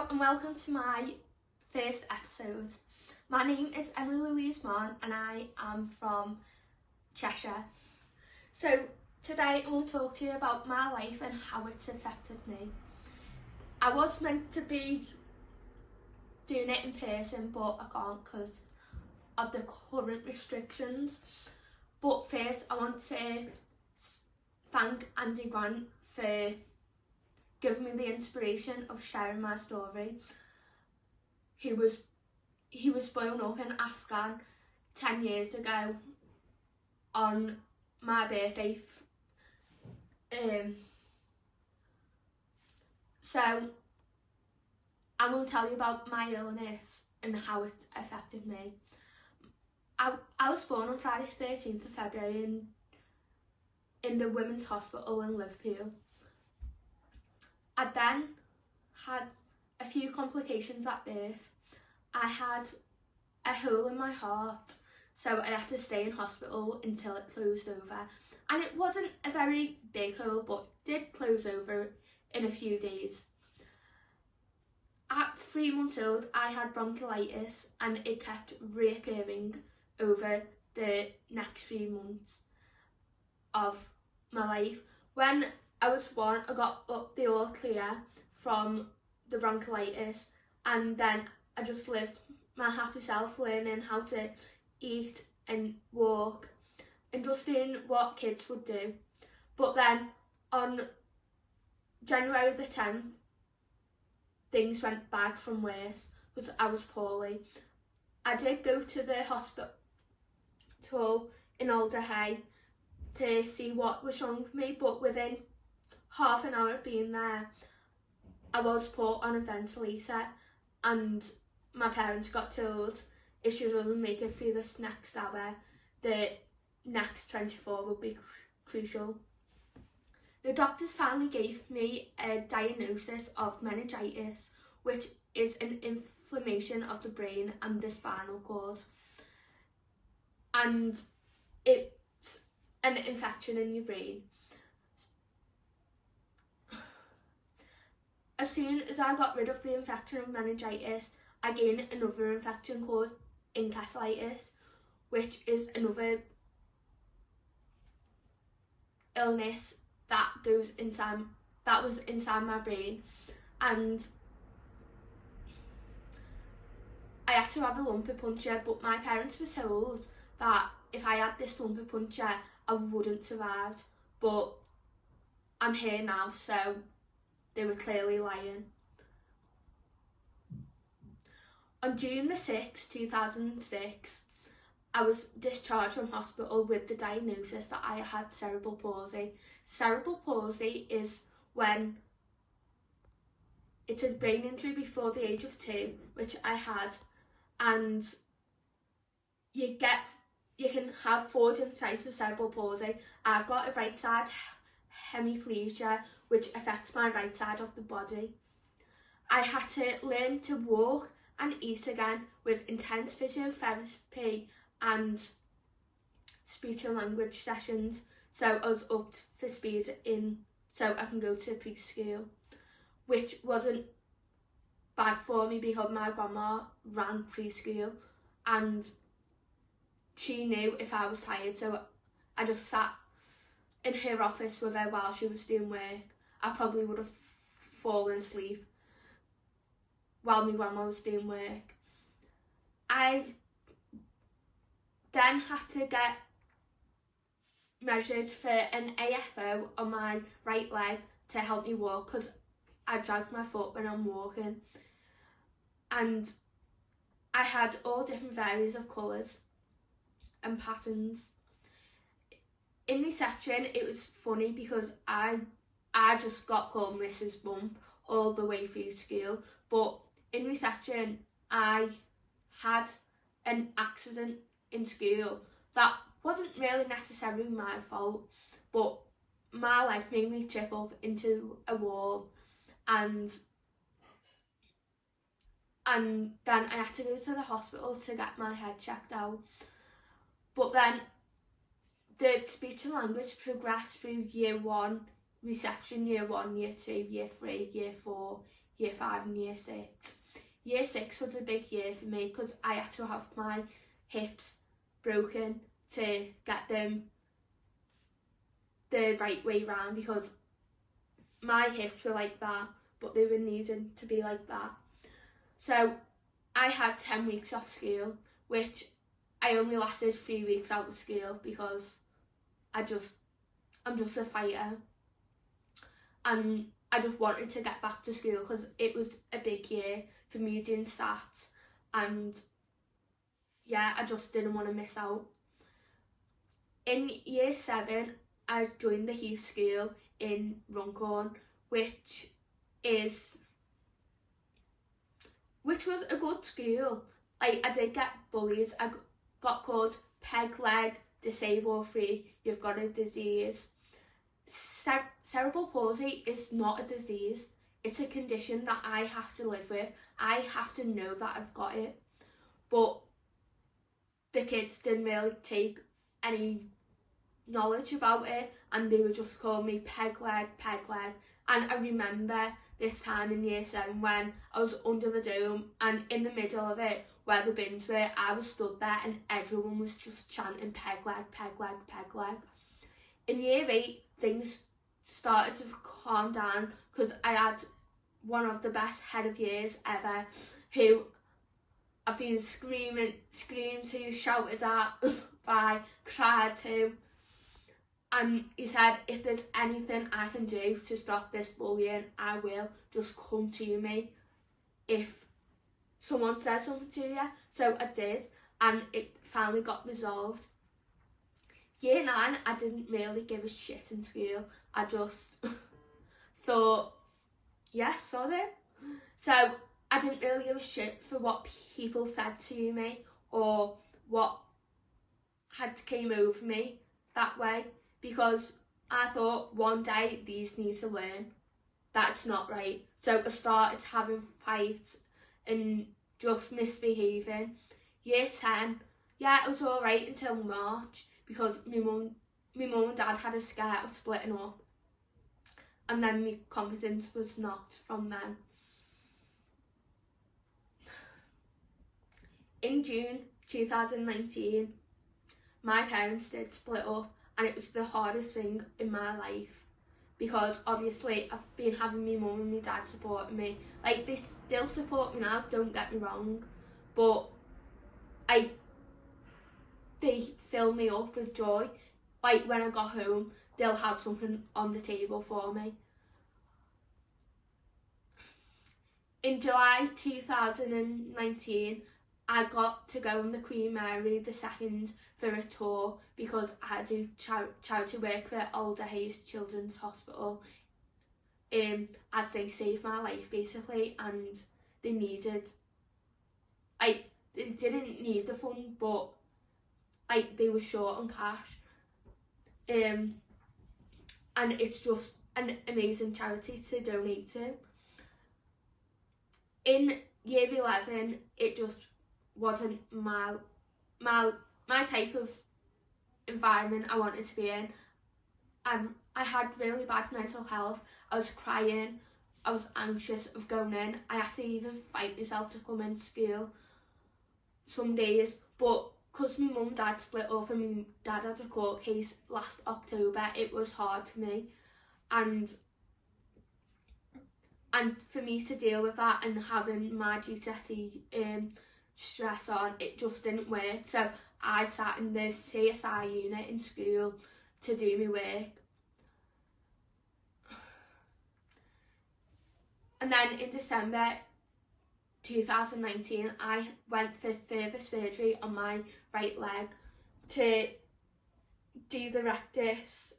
Hello and welcome to my first episode. My name is Emily Louise Mann and I am from Cheshire. So today I want to talk to you about my life and how it's affected me. I was meant to be doing it in person but I can't because of the current restrictions. But first I want to thank Andy Grant for giving me the inspiration of sharing my story. He was blown up in Afghan 10 years ago on my birthday. So I'm going to tell you about my illness and how it affected me. I was born on Friday 13th of February in the Women's Hospital in Liverpool. I then had a few complications at birth. I had a hole in my heart, so I had to stay in hospital until it closed over. And it wasn't a very big hole, but did close over in a few days. At 3 months old, I had bronchiolitis and it kept reoccurring over the next 3 months of my life. When I was 1, I got up the all clear from the bronchiolitis, and then I just lived my happy self, learning how to eat and walk and just doing what kids would do. But then on January the 10th, things went bad from worse because I was poorly. I did go to the hospital in Alderhay to see what was wrong with me, but within half an hour of being there, I was put on a ventilator and my parents got told if she doesn't make it through this next hour, the next 24 will be crucial. The doctors finally gave me a diagnosis of meningitis, which is an inflammation of the brain and the spinal cord. And it's an infection in your brain. As soon as I got rid of the infection of meningitis, I gained another infection called encephalitis, which is another illness that was inside my brain, and I had to have a lumbar puncture, but my parents were told that if I had this lumbar puncture I wouldn't survive, but I'm here now, so they were clearly lying. On June the 6th, 2006, I was discharged from hospital with the diagnosis that I had cerebral palsy. Cerebral palsy is when it's a brain injury before the age of 2, which I had, and you can have 4 different types of cerebral palsy. I've got a right side hemiplegia, which affects my right side of the body. I had to learn to walk and eat again with intense physiotherapy and speech and language sessions, so I was upped for speed so I can go to preschool, which wasn't bad for me because my grandma ran preschool and she knew if I was tired, so I just sat in her office with her while she was doing work. I probably would have fallen asleep while my grandma was doing work. I then had to get measured for an AFO on my right leg to help me walk because I dragged my foot when I'm walking. And I had all different varieties of colours and patterns. In reception, it was funny because I just got called Mrs. Bump all the way through school, but in reception I had an accident in school that wasn't really necessarily my fault, but my leg made me trip up into a wall, and then I had to go to the hospital to get my head checked out. But then the speech and language progressed through year 1 reception, year 1, year 2, year 3, year 4, year 5 and year 6. Year 6 was a big year for me because I had to have my hips broken to get them the right way round, because my hips were like that but they were needing to be like that. So I had 10 weeks off school, which I only lasted 3 weeks out of school because I'm just a fighter, and I just wanted to get back to school because it was a big year for me doing stats, and yeah, I just didn't want to miss out. In year 7, I joined the Heath School in Runcorn, which was a good school. I did get bullies. I got called peg leg, disabled free, you've got a disease. Cerebral palsy is not a disease. It's a condition that I have to live with. I have to know that I've got it. But the kids didn't really take any knowledge about it, and they would just call me peg leg. And I remember this time in year 7 when I was under the dome, and in the middle of it where the bins were, I was stood there and everyone was just chanting peg leg. In year 8, things started to calm down because I had one of the best head of years ever, who I've been screamed to, shouted at by, cried to, and he said, if there's anything I can do to stop this bullying, I will. Just come to me if someone says something to you. So I did, and it finally got resolved. Year 9, I didn't really give a shit in school. I just thought, yes, sorry. So I didn't really give a shit for what people said to me or what had came over me that way, because I thought one day these need to learn that's not right. So I started having fights and just misbehaving. Year 10, yeah, it was alright until March, because my mum and dad had a scare of splitting up, and then my confidence was knocked from them. In June 2019, my parents did split up, and it was the hardest thing in my life, because obviously I've been having my mum and my dad supporting me. Like, they still support me now, don't get me wrong, but they fill me up with joy. Like, when I got home, they'll have something on the table for me. In July 2019, I got to go on the Queen Mary II for a tour, because I do charity work for Alder Hayes Children's Hospital, as they saved my life basically, and they didn't need the fund, but they were short on cash, and it's just an amazing charity to donate to. In year 11, it just wasn't my type of environment I wanted to be in. I had really bad mental health. I was crying, I was anxious of going in. I had to even fight myself to come in school some days, but because my mum and dad split up and my dad had a court case last October, it was hard for me, and for me to deal with that and having my GCSE stress on, it just didn't work. So I sat in the CSI unit in school to do my work. And then in December 2019, I went for further surgery on my right leg to do the rectus,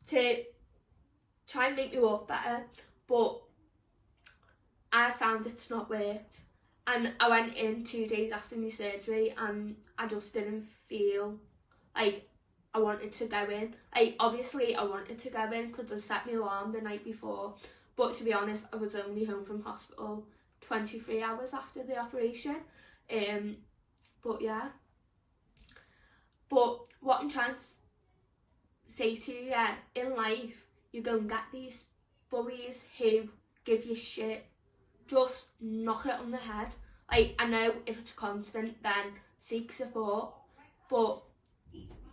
to try and make me walk better, but I found it's not worked. And I went in 2 days after my surgery, and I just didn't feel like I wanted to go in. Obviously I wanted to go in because I set my alarm the night before, but to be honest, I was only home from hospital 23 hours after the operation. But yeah. But what I'm trying to say to you, in life, you go and get these bullies who give you shit, just knock it on the head. Like, I know if it's constant, then seek support, but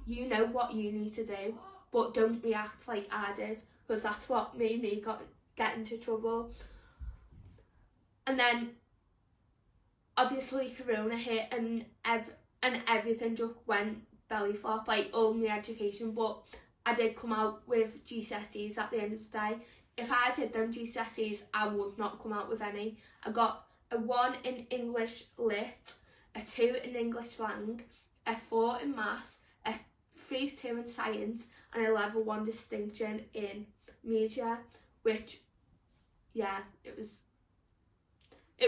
you know what you need to do, but don't react like I did, because that's what made me get into trouble. And then obviously Corona hit, and everything just went belly flop, like all my education. But I did come out with GCSEs at the end of the day. If I did them GCSEs, I would not come out with any. I got a 1 in English Lit, a 2 in English Slang, a 4 in Maths, a 3-2 in Science, and a level 1 distinction in Media, which, yeah, it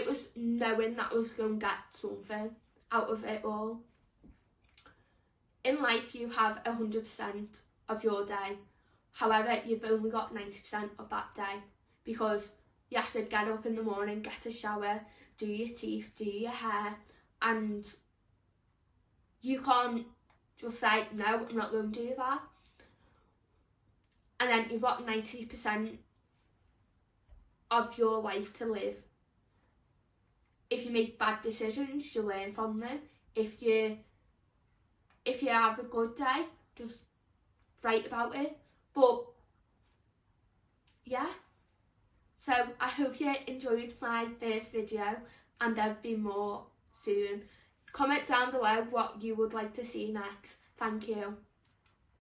was knowing that I was going to get something out of it all. In life, you have 100% of your day. However, you've only got 90% of that day, because you have to get up in the morning, get a shower, do your teeth, do your hair, and you can't just say, no, I'm not going to do that. And then you've got 90% of your life to live. If you make bad decisions, you learn from them. If you have a good day, just write about it. But yeah, so I hope you enjoyed my first video, and there'll be more soon. Comment down below what you would like to see next. Thank you.